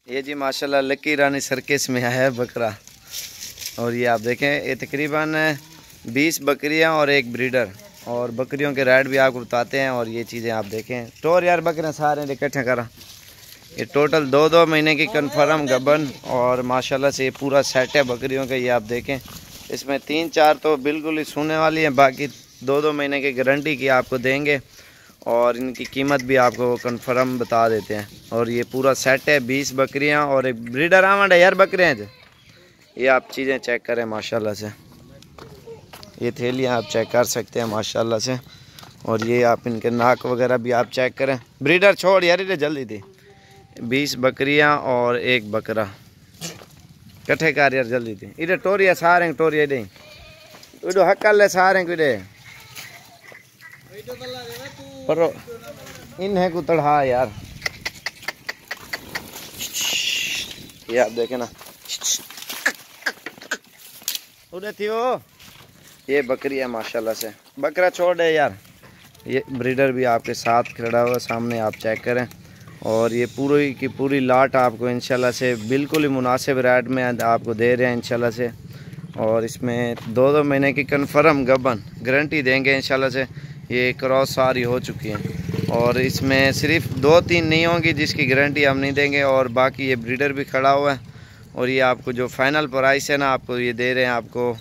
ये जी माशाल्लाह लकी रानी सर्किस में आया है बकरा। और ये आप देखें, ये तकरीबन 20 बकरियां और एक ब्रीडर, और बकरियों के रेट भी आपको बताते हैं। और ये चीज़ें आप देखें, टोर यार बकरे सारे इकट्ठे करा। ये टोटल 2-2 महीने की कन्फर्म गबन, और माशाल्लाह से ये पूरा सेट है बकरियों का। ये आप देखें, इसमें 3-4 तो बिल्कुल ही सोने वाली हैं, बाकी 2-2 महीने की गारंटी की आपको देंगे। और इनकी कीमत भी आपको कंफर्म बता देते हैं। और ये पूरा सेट है, 20 बकरियां और एक ब्रीडर आमंड है यार बकरे हैं जो। ये आप चीज़ें चेक करें माशाल्लाह से, ये थैलियाँ आप चेक कर सकते हैं माशाल्लाह से। और ये आप इनके नाक वगैरह भी आप चेक करें। ब्रीडर छोड़ यार, ये जल्दी थी। 20 बकरियां और एक बकरा कट्ठे कर यार, जल्दी थी। इधर टोरिया सारे टोरिया दे इधर हक्कल सारे कुछ पर इन्हें को तढ़ा यार। ये आप देखें ना, उधर थी वो। ये बकरी है माशाल्लाह से, बकरा छोड़ दे यार। ये ब्रीडर भी आपके साथ खड़ा हुआ सामने, आप चेक करें। और ये पूरी की पूरी लाट आपको इंशाल्लाह से बिल्कुल ही मुनासिब रेट में आपको दे रहे हैं इंशाल्लाह से। और इसमें 2-2 महीने की कन्फर्म गबन गारंटी देंगे इंशाल्लाह से। ये क्रॉस सारी हो चुकी हैं, और इसमें सिर्फ 2-3 नहीं होंगी जिसकी गारंटी हम नहीं देंगे। और बाकी ये ब्रीडर भी खड़ा हुआ है। और ये आपको जो फाइनल प्राइस है ना, आपको ये दे रहे हैं, आपको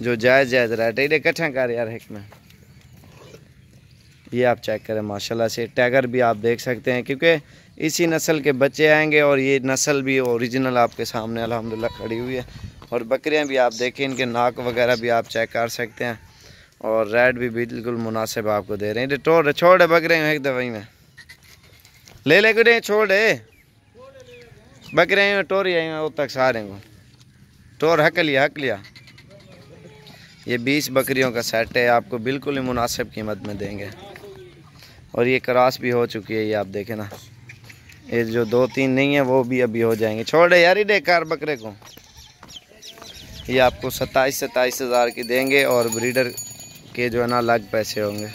जो जायज़ रेट है। इकट्ठा कर यार एक में, ये आप चेक करें माशाल्लाह से। टैगर भी आप देख सकते हैं, क्योंकि इसी नस्ल के बच्चे आएंगे। और ये नस्ल भी ओरिजिनल आपके सामने अल्हम्दुलिल्लाह खड़ी हुई है। और बकरियां भी आप देखें, इनके नाक वगैरह भी आप चेक कर सकते हैं। और रेट भी बिल्कुल मुनासिब आपको दे रहे हैं। टोड़ छोड़ बकरे एक दवाई में ले गुड़े छोड़ बकरे टोर वो तक सारे को टोर हक लिया। ये 20 बकरियों का सेट है, आपको बिल्कुल ही मुनासिब कीमत में देंगे। और ये क्रॉस भी हो चुकी है, ये आप देखें ना। ये जो 2-3 नहीं है वो भी अभी हो जाएंगे। छोड़े यार ये कार बकरे को। ये आपको 27 हज़ार की देंगे, और ब्रीडर के जो है ना अलग पैसे होंगे।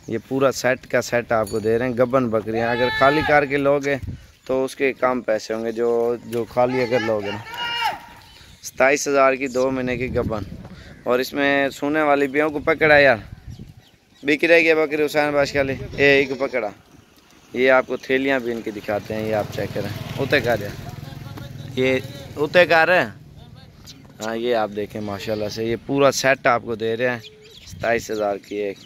ये पूरा सेट का सेट आपको दे रहे हैं। गबन बकरियां अगर खाली कार के लोगे तो उसके कम पैसे होंगे, जो खाली अगर लोगे ना। 27 हज़ार की 2 महीने की गबन। और इसमें सोने वाली बियों को पकड़ा यार, बिक रहेगी बकरी हुसैन बादशाह एक पकड़ा। ये आपको थैलियाँ भी इनकी दिखाते हैं, ये आप चेक करें। उते कार है ये, उते कार है। हाँ ये आप देखें माशाल्लाह से, ये पूरा सेट आपको दे रहे हैं 27 हज़ार की एक।